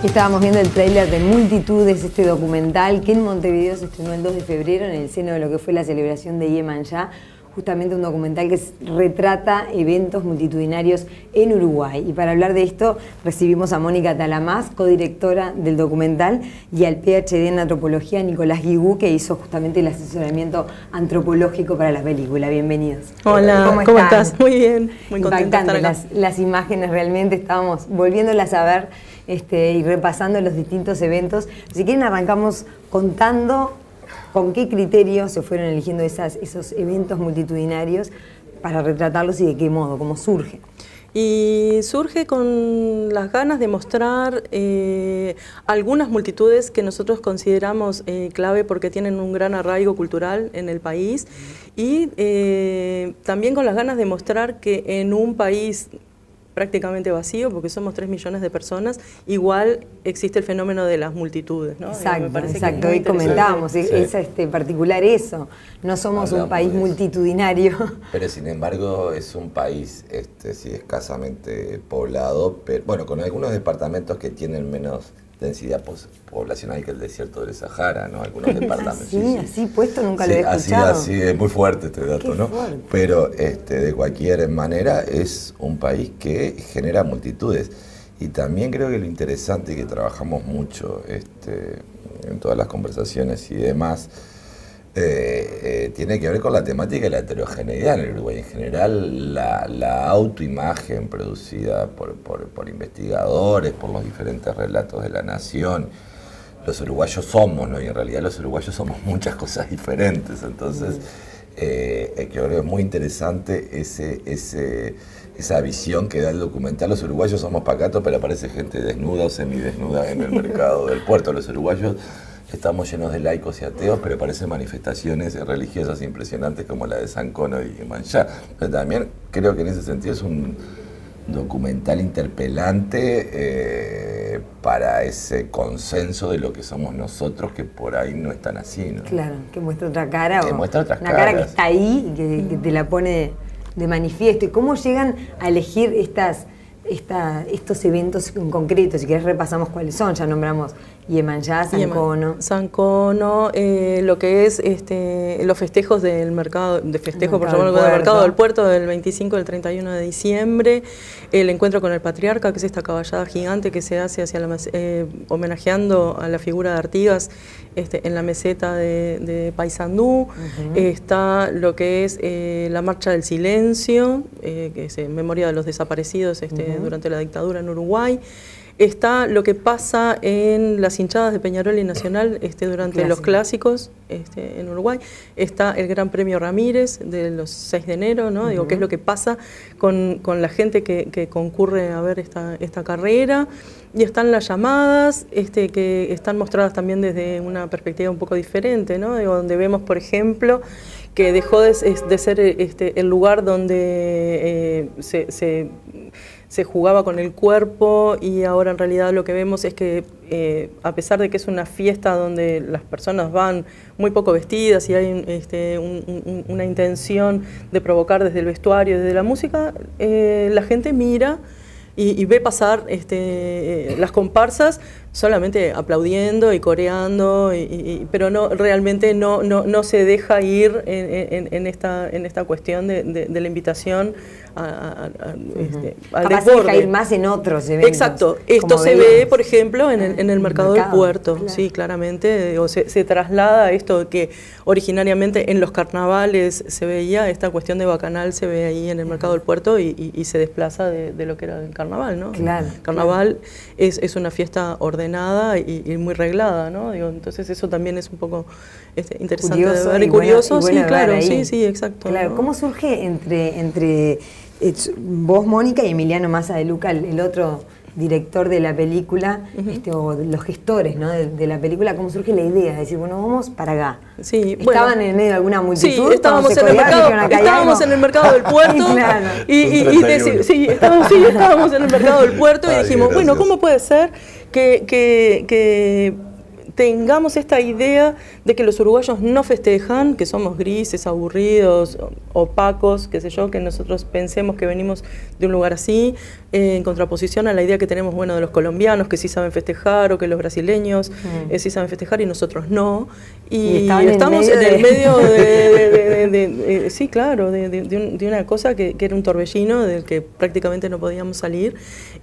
Estábamos viendo el tráiler de Multitudes, este documental que en Montevideo se estrenó el 2 de febrero en el seno de lo que fue la celebración de Iemanjá, justamente un documental que retrata eventos multitudinarios en Uruguay. Y para hablar de esto recibimos a Mónica Talamás, codirectora del documental, y al PhD en antropología Nicolás Guigú, que hizo justamente el asesoramiento antropológico para la película. Bienvenidos. Hola, ¿cómo estás? Muy bien, muy contenta de estar acá. Las imágenes realmente, estábamos volviéndolas a ver y repasando los distintos eventos. Si quieren arrancamos contando con qué criterios se fueron eligiendo esos eventos multitudinarios para retratarlos y de qué modo, cómo surge. Y surge con las ganas de mostrar algunas multitudes que nosotros consideramos clave porque tienen un gran arraigo cultural en el país y también con las ganas de mostrar que en un país prácticamente vacío, porque somos 3 millones de personas, igual existe el fenómeno de las multitudes, ¿no? Exacto, hoy comentábamos, sí. Es particular eso, no somos un país multitudinario. Pero sin embargo es un país sí, escasamente poblado, pero, bueno, con algunos departamentos que tienen menos densidad poblacional que el desierto del Sahara, ¿no? Algunos departamentos. Sí, así puesto nunca lo he escuchado. Así, es muy fuerte este dato, Qué ¿no? Fuerte. Pero de cualquier manera es un país que genera multitudes. Y también creo que lo interesante que trabajamos mucho en todas las conversaciones y demás, tiene que ver con la temática de la heterogeneidad en el Uruguay. En general, la autoimagen producida por investigadores, por los diferentes relatos de la nación, los uruguayos somos, ¿no? Y en realidad los uruguayos somos muchas cosas diferentes. Entonces, creo que es muy interesante esa visión que da el documental. Los uruguayos somos pacatos, pero aparece gente desnuda o semidesnuda en el mercado del puerto. Los uruguayos estamos llenos de laicos y ateos, pero parecen manifestaciones religiosas impresionantes como la de San Cono y Iemanjá. Pero también creo que en ese sentido es un documental interpelante para ese consenso de lo que somos nosotros, que por ahí no es tan así, ¿no? Claro, que muestra otra cara. Que muestra otras una caras. Cara que está ahí y que te la pone de manifiesto. ¿Y cómo llegan a elegir estos eventos en concreto? Si querés repasamos cuáles son, ya nombramos Iemanjá, San Cono. San Cono, lo que es los festejos del mercado, por llamarlo del mercado del puerto, del 25 al 31 de diciembre, el encuentro con el patriarca, que es esta caballada gigante que se hace homenajeando a la figura de Artigas en la meseta de Paysandú. Está lo que es la Marcha del Silencio, que es en memoria de los desaparecidos durante la dictadura en Uruguay. Está lo que pasa en las hinchadas de Peñarol y Nacional durante los clásicos en Uruguay. Está el Gran Premio Ramírez de los 6 de enero, ¿no? Digo, qué es lo que pasa con la gente que concurre a ver esta carrera. Y están las llamadas, que están mostradas también desde una perspectiva un poco diferente, ¿no? Digo, donde vemos, por ejemplo, que dejó de ser el lugar donde se jugaba con el cuerpo, y ahora en realidad lo que vemos es que a pesar de que es una fiesta donde las personas van muy poco vestidas y hay una intención de provocar desde el vestuario, desde la música, la gente mira y ve pasar las comparsas solamente aplaudiendo y coreando, pero realmente no se deja ir en esta cuestión de la invitación al desborde. Deja ir más en otros eventos. Exacto. Esto se ve, por ejemplo, en el mercado del puerto. Claro. Sí, claramente. Se traslada esto que originariamente en los carnavales se veía, esta cuestión de bacanal se ve ahí en el mercado del puerto y se desplaza de lo que era el carnaval, ¿no? Claro. El carnaval es una fiesta ordenada y muy reglada, ¿no? Digo, entonces eso también es un poco interesante curioso, de ver y curioso, bueno sí, claro, sí, exacto. Claro, ¿no? ¿Cómo surge entre vos, Mónica, y Emiliano Massa de Luca, el otro director de la película, o los gestores, ¿no, de la película, cómo surge la idea de decir, bueno, vamos para acá? Sí, ¿Estaban en medio de alguna multitud? Sí, estábamos en el mercado del puerto. Claro. Estábamos en el mercado del puerto y dijimos, bueno, ¿cómo puede ser que tengamos esta idea de que los uruguayos no festejan, que somos grises, aburridos, opacos, qué sé yo, que nosotros pensemos que venimos de un lugar así? en contraposición a la idea que tenemos, bueno, de los colombianos que sí saben festejar, o que los brasileños sí saben festejar y nosotros no. Y estamos en el medio de sí, claro, de una cosa que era un torbellino del que prácticamente no podíamos salir.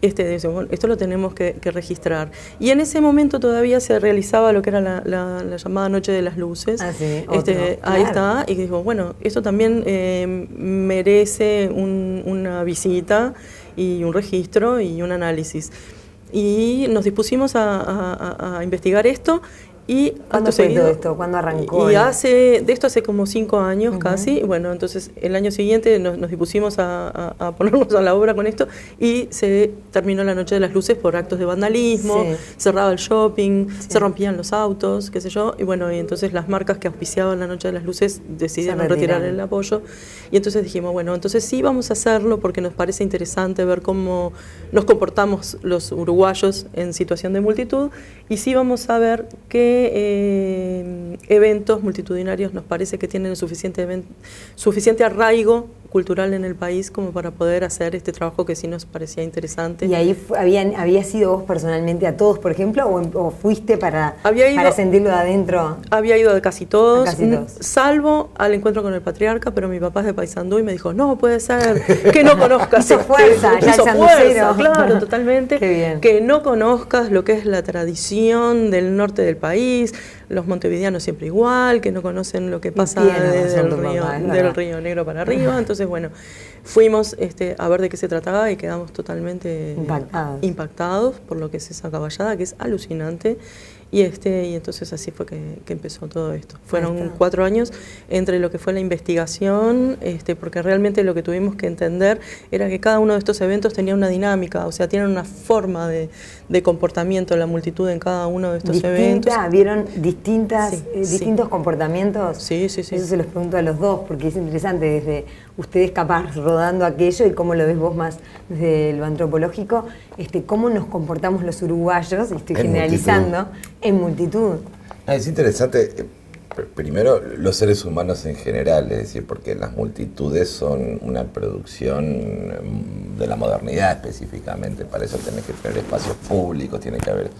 Bueno, esto lo tenemos que registrar. Y en ese momento todavía se realizaba lo que era la llamada Noche de las Luces. Ah, sí, ahí está, y digo, bueno, esto también merece una visita y un registro y un análisis. Y nos dispusimos a investigar esto. Y ¿cuándo fue todo esto? ¿Cuándo arrancó? Y de esto hace como 5 años casi. Bueno, entonces el año siguiente nos dispusimos a ponernos a la obra con esto y se terminó la Noche de las Luces por actos de vandalismo, cerraba el shopping, se rompían los autos, qué sé yo. Y bueno, y entonces las marcas que auspiciaban la Noche de las Luces decidieron retirar el apoyo. Y entonces dijimos, bueno, entonces sí vamos a hacerlo porque nos parece interesante ver cómo nos comportamos los uruguayos en situación de multitud, y sí vamos a ver qué eventos multitudinarios nos parece que tienen suficiente arraigo cultural en el país como para poder hacer este trabajo que sí nos parecía interesante. ¿Y ahí habías ido vos personalmente a todos, por ejemplo, o fuiste para sentirlo de adentro? Había ido a casi todos, salvo al encuentro con el patriarca, pero mi papá es de Paysandú y me dijo, no puede ser que no conozcas. Hizo fuerza, claro, totalmente. Qué bien. Que no conozcas lo que es la tradición del norte del país, los montevideanos siempre igual, que no conocen lo que pasa desde el río Negro para arriba. Entonces, bueno, fuimos a ver de qué se trataba y quedamos totalmente impactados por lo que es esa caballada, que es alucinante. Y entonces así fue que empezó todo esto. Fueron 4 años entre lo que fue la investigación, porque realmente lo que tuvimos que entender era que cada uno de estos eventos tenía una dinámica, o sea, tienen una forma de comportamiento la multitud en cada uno de estos eventos. ¿Vieron distintos comportamientos? Sí. Eso se los pregunto a los dos, porque es interesante desde ustedes capaz rodando aquello y cómo lo ves vos más desde lo antropológico, cómo nos comportamos los uruguayos, estoy generalizando, en multitud. Es interesante, primero los seres humanos en general, es decir, porque las multitudes son una producción de la modernidad específicamente, para eso tenés que tener espacios públicos, tiene que haber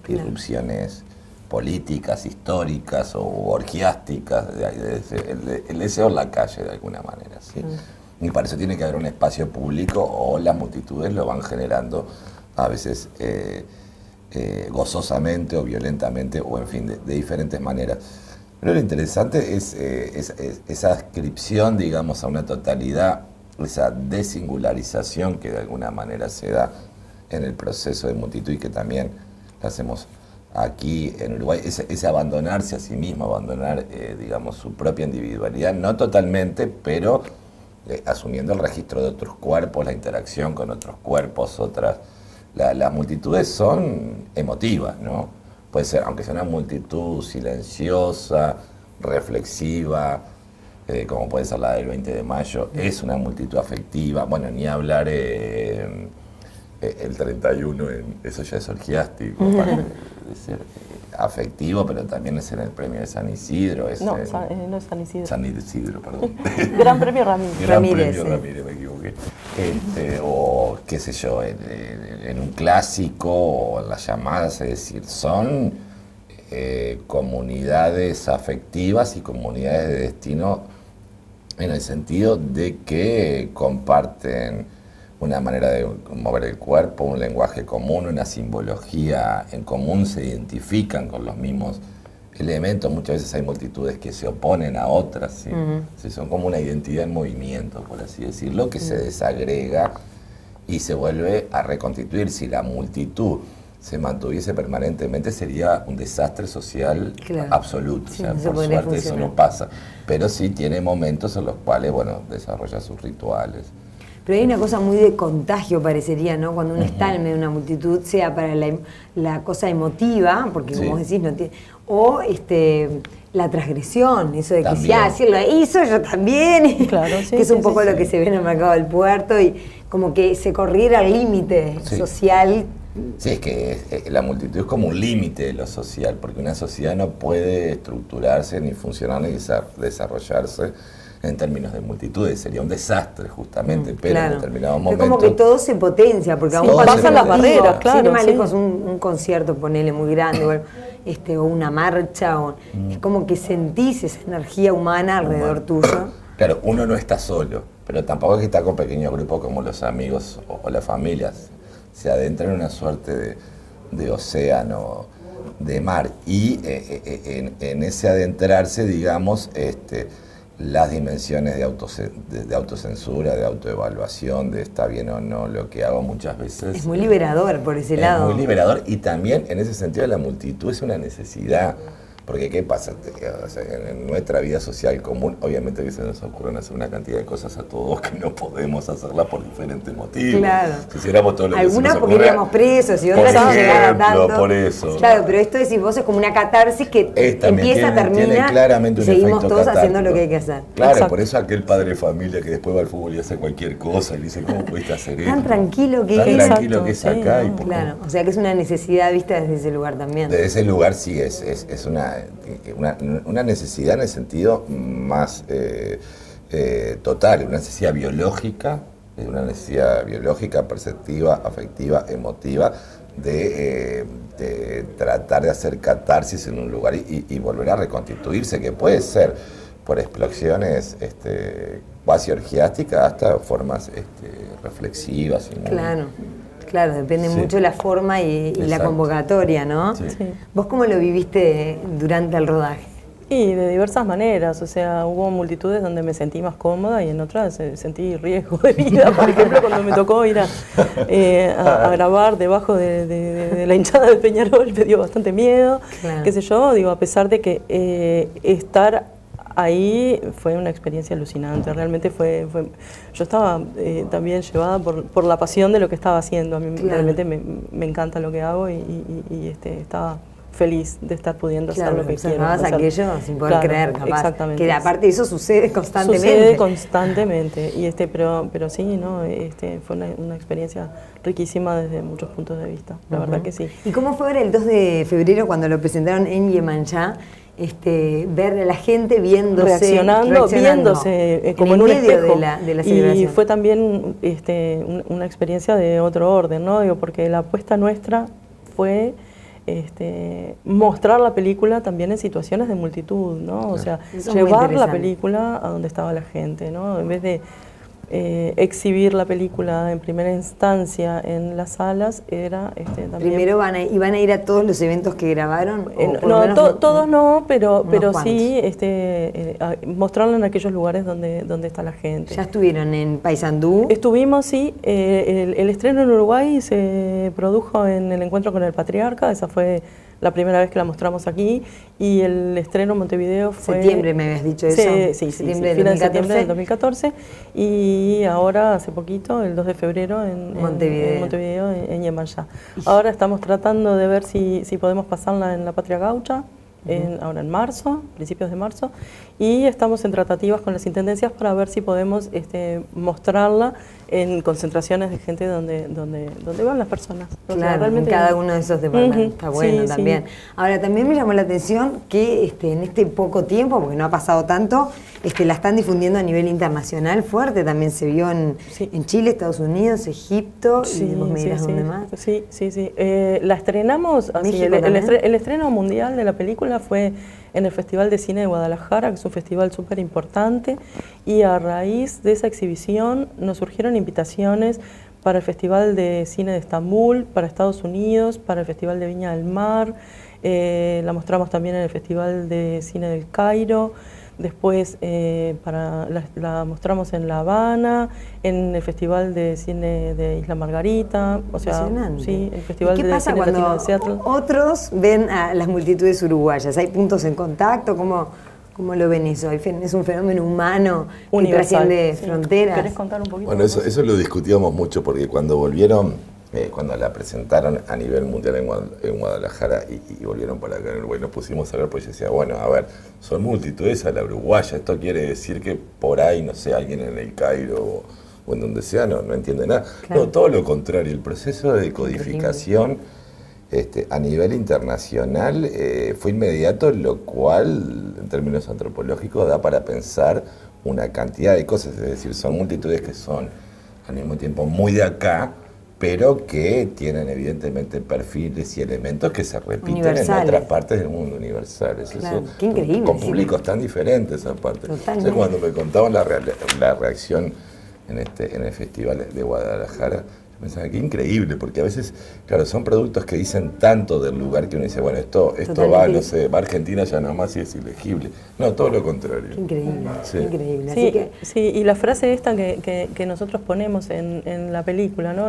irrupciones políticas, históricas o orgiásticas, el deseo en la calle de alguna manera, ¿sí? Y para eso tiene que haber un espacio público, o las multitudes lo van generando a veces gozosamente o violentamente, o en fin, de diferentes maneras. Pero lo interesante es esa adscripción, digamos, a una totalidad, esa desingularización que de alguna manera se da en el proceso de multitud y que también lo hacemos aquí en Uruguay, ese abandonarse a sí mismo, abandonar, digamos, su propia individualidad, no totalmente, pero asumiendo el registro de otros cuerpos, la interacción con otros cuerpos, las multitudes son emotivas, ¿no? Puede ser, aunque sea una multitud silenciosa, reflexiva, como puede ser la del 20 de mayo, es una multitud afectiva, bueno, ni hablar el 31, eso ya es orgiástico, de ser afectivo, pero también es en el premio de San Isidro. No es San Isidro. San Isidro, perdón. Gran Premio Ramírez. Premio Ramírez, me equivoqué. O qué sé yo, en un clásico o en las llamadas, es decir, son comunidades afectivas y comunidades de destino en el sentido de que comparten una manera de mover el cuerpo, un lenguaje común, una simbología en común, se identifican con los mismos elementos. Muchas veces hay multitudes que se oponen a otras, ¿sí? Sí, son como una identidad en movimiento, por así decirlo, que se desagrega y se vuelve a reconstituir. Si la multitud se mantuviese permanentemente, sería un desastre social absoluto. Sí, o sea, por suerte eso no pasa. Pero sí tiene momentos en los cuales, bueno, desarrolla sus rituales. Pero hay una cosa muy de contagio, parecería, ¿no? Cuando uno está en medio de una multitud, sea para la cosa emotiva, porque como decís, no tiene, o la transgresión, eso de que si él lo hizo, yo también, claro, que es un poco lo que se ve en el mercado del puerto, y como que se corriera el límite social. Sí, es que la multitud es como un límite de lo social, porque una sociedad no puede estructurarse, ni funcionar, ni desarrollarse en términos de multitudes, sería un desastre justamente, pero en determinado momento... Es como que todo se potencia, porque aún pasan las barreras, claro. Sin ir más lejos, un concierto, ponele muy grande, o una marcha, es como que sentís esa energía humana alrededor tuyo. Claro, uno no está solo, pero tampoco es que está con pequeños grupos como los amigos o las familias. Se adentra en una suerte de océano, de mar, y en ese adentrarse, digamos, las dimensiones de autocensura, de autoevaluación, de está bien o no lo que hago muchas veces. Es muy liberador por ese lado. Es muy liberador, y también en ese sentido la multitud es una necesidad. Porque ¿qué pasa? O sea, en nuestra vida social común, obviamente que se nos ocurren hacer una cantidad de cosas a todos que no podemos hacerlas por diferentes motivos. Claro. Si hiciéramos todo lo que algunas se nos porque ocurre, iríamos presos y otras no llegaban tanto. por eso. Claro, pero esto decís vos es como una catarsis que empieza, termina, tiene claramente un seguimos efecto todos catártico. haciendo lo que hay que hacer. Claro, exacto. Por eso aquel padre de familia que después va al fútbol y hace cualquier cosa y le dice, ¿cómo pudiste hacer eso? Tan tranquilo que Tan es. tranquilo que es acá. Sí, y poco. Claro, o sea que es una necesidad vista desde ese lugar también. Desde ese lugar sí es una necesidad en el sentido más total, una necesidad biológica, perceptiva, afectiva, emotiva, de tratar de hacer catarsis en un lugar y volver a reconstituirse, que puede ser por explosiones cuasi orgiásticas hasta formas reflexivas. Y muy, Claro, depende mucho de la forma y la convocatoria, ¿no? Sí. Sí. ¿Vos cómo lo viviste durante el rodaje? Y de diversas maneras, o sea, hubo multitudes donde me sentí más cómoda y en otras sentí riesgo de vida. Por ejemplo, cuando me tocó ir a grabar debajo de la hinchada de Peñarol, me dio bastante miedo, qué sé yo, digo, a pesar de que estar ahí fue una experiencia alucinante, realmente yo estaba también llevada por la pasión de lo que estaba haciendo, a mí realmente me encanta lo que hago y estaba feliz de estar pudiendo hacer lo que quiero. Aquello sin poder creer, capaz. Exactamente. Que aparte eso sucede constantemente. Sucede constantemente, pero sí, ¿no? Fue una experiencia riquísima desde muchos puntos de vista, la verdad que sí. ¿Y cómo fue ahora el 2 de febrero cuando lo presentaron en Yemanjá? Ver a la gente reaccionando viéndose como en un medio espejo de la celebración. Y fue también una experiencia de otro orden, ¿no? Digo, porque la apuesta nuestra fue mostrar la película también en situaciones de multitud, ¿no? O sea, llevar la película a donde estaba la gente, ¿no? En vez de exhibir la película en primera instancia en las salas, era también... ¿Primero iban a ir a todos los eventos que grabaron? Todos no, pero sí mostrarlo en aquellos lugares donde está la gente. ¿Ya estuvieron en Paysandú? Estuvimos, sí. El estreno en Uruguay se produjo en el encuentro con el Patriarca, esa fue la primera vez que la mostramos aquí, y el estreno en Montevideo fue... Septiembre, me habías dicho eso. Sí, septiembre de 2014, y ahora hace poquito, el 2 de febrero, en Montevideo, en Yemanjá. Ahora estamos tratando de ver si podemos pasarla en la Patria Gaucha, ahora en marzo, principios de marzo, y estamos en tratativas con las intendencias para ver si podemos mostrarla en concentraciones de gente donde van las personas. Claro, sea, realmente en cada uno de esos departamentos. Está bueno también. Sí. Ahora, también me llamó la atención que en este poco tiempo, porque no ha pasado tanto, la están difundiendo a nivel internacional fuerte. También se vio en Chile, Estados Unidos, Egipto, y vos me dirás dónde más. Sí. La estrenamos, el estreno mundial de la película fue en el Festival de Cine de Guadalajara, que es un festival súper importante, y a raíz de esa exhibición nos surgieron invitaciones para el Festival de Cine de Estambul, para Estados Unidos, para el Festival de Viña del Mar, la mostramos también en el Festival de Cine del Cairo, después la mostramos en La Habana, en el Festival de Cine de Isla Margarita, o sea, sí, el Festival de Cine Latino de Seattle. Otros ven a las multitudes uruguayas? ¿Hay puntos en contacto? ¿Cómo lo ven eso? ¿Es un fenómeno humano que trasciende fronteras? ¿Querés contar un poquito? Bueno, eso lo discutíamos mucho porque cuando volvieron, cuando la presentaron a nivel mundial en Guadalajara y volvieron para acá en Uruguay, nos pusimos a ver, pues yo decía, bueno, a ver, son multitudes a la uruguaya, esto quiere decir que por ahí, no sé, alguien en el Cairo o en donde sea, no entiende nada. Claro. No, todo lo contrario, el proceso de codificación a nivel internacional, fue inmediato, lo cual, en términos antropológicos, da para pensar una cantidad de cosas, es decir, son multitudes que son al mismo tiempo muy de acá, pero que tienen evidentemente perfiles y elementos que se repiten en otras partes del mundo, universales. Claro, Eso, qué increíble. Con públicos tan diferentes aparte. Totalmente. Yo cuando me contaban la reacción en el Festival de Guadalajara, yo pensaba que increíble, porque a veces, claro, son productos que dicen tanto del lugar que uno dice, bueno, esto va, no sé, va a Argentina ya nomás y es ilegible. No, todo lo contrario. Qué increíble, sí. qué increíble. Sí, Así que... sí, y la frase esta que nosotros ponemos en la película, ¿no?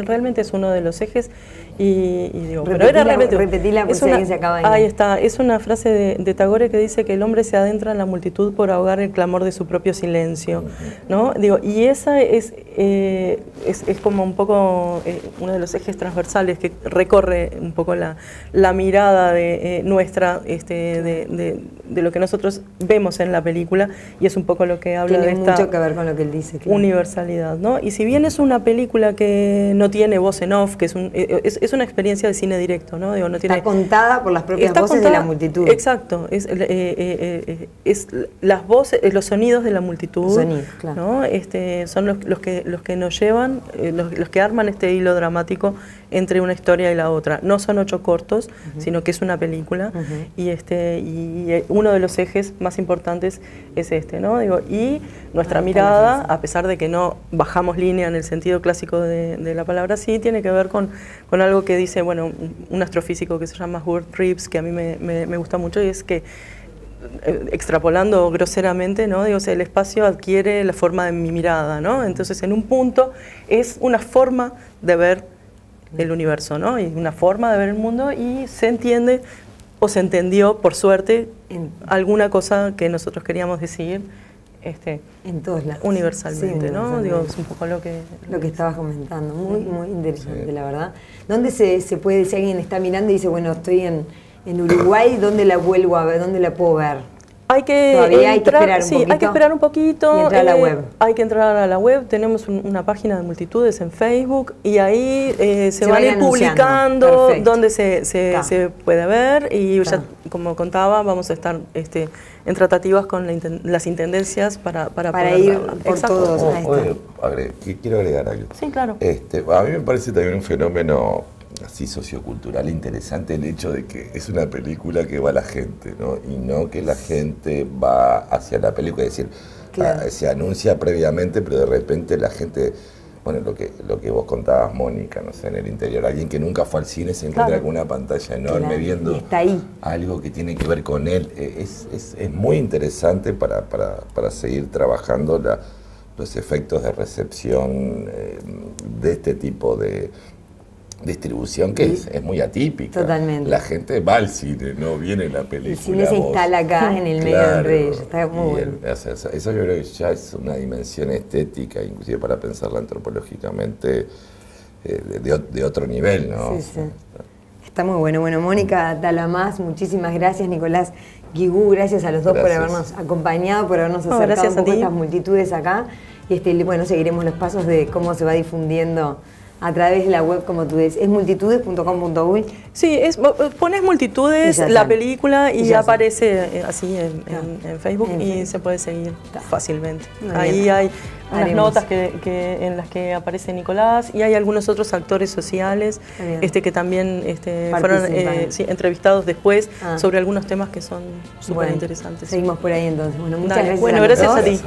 Realmente es uno de los ejes y digo, pero era realmente... Repetila por si alguien se acaba de ir. Ahí está, es una frase de Tagore que dice que el hombre se adentra en la multitud por ahogar el clamor de su propio silencio, ¿no? Digo, y esa es como un poco uno de los ejes transversales que recorre un poco la mirada nuestra de lo que nosotros vemos en la película, y es un poco lo que habla Tiene de esta mucho que ver con lo que él dice, claro. Universalidad, ¿no? Y si bien es una película que no tiene voz en off, que es una experiencia de cine directo, ¿no? Digo, no tiene, está contada por las propias voces de la multitud. Exacto, es las voces, los sonidos de la multitud, los sonidos, claro. ¿no? Son los que nos llevan, los que arman este hilo dramático entre una historia y la otra. No son 8 cortos, sino que es una película, y uno de los ejes más importantes es ¿no? Digo, y nuestra mirada, a pesar de que no bajamos línea en el sentido clásico de la palabra, sí tiene que ver con algo que dice, bueno, un astrofísico que se llama Howard Reeves, que a mí me gusta mucho, y es que extrapolando groseramente, ¿no? Digo, o sea, el espacio adquiere la forma de mi mirada, ¿no? Entonces, en un punto es una forma de ver el universo, ¿no? Y una forma de ver el mundo, y se entiende o se entendió, por suerte, alguna cosa que nosotros queríamos decir en todos lados. Universalmente, sí, ¿no? Digo, es un poco lo que estabas comentando, muy interesante, la verdad. ¿Dónde se puede, si alguien está mirando y dice, bueno, estoy en Uruguay, ¿dónde la vuelvo a ver? ¿Dónde la puedo ver? Hay que esperar un poquito. Y entrar a la web. Hay que entrar a la web. Tenemos una página de multitudes en Facebook, y ahí se van a ir publicando dónde se puede ver, y ya, como contaba, vamos a estar en tratativas con las intendencias para poder ir verla. por todos. Quiero agregar algo. Sí, claro. A mí me parece también un fenómeno así sociocultural interesante el hecho de que es una película que va a la gente, ¿no? Y no que la gente va hacia la película, es decir, claro, se anuncia previamente, pero de repente la gente, bueno, lo que vos contabas, Mónica, no sé, en el interior, alguien que nunca fue al cine se encuentra con una pantalla enorme viendo algo que tiene que ver con él. Es muy interesante para seguir trabajando los efectos de recepción de este tipo de distribución, que es muy atípica. Totalmente. La gente va al cine, no viene la película. El cine se instala acá en el medio del Reyes, está muy bueno. Eso yo creo que ya es una dimensión estética, inclusive para pensarla antropológicamente, de otro nivel, ¿no? Sí, sí. Está muy bueno. Bueno, Mónica Talamás, muchísimas gracias. Nicolás Guigú, gracias a los dos por habernos acompañado, por habernos acercado un poco a estas multitudes acá. Y bueno, seguiremos los pasos de cómo se va difundiendo a través de la web, como tú dices. ¿Es multitudes.com.uy? Sí, pones multitudes, la película, y aparece así en Facebook, y se puede seguir fácilmente. Ahí hay unas notas en las que aparece Nicolás, y hay algunos otros actores sociales que también fueron entrevistados después sobre algunos temas que son súper interesantes. Seguimos por ahí entonces. Bueno, muchas gracias. Bueno, gracias a ti.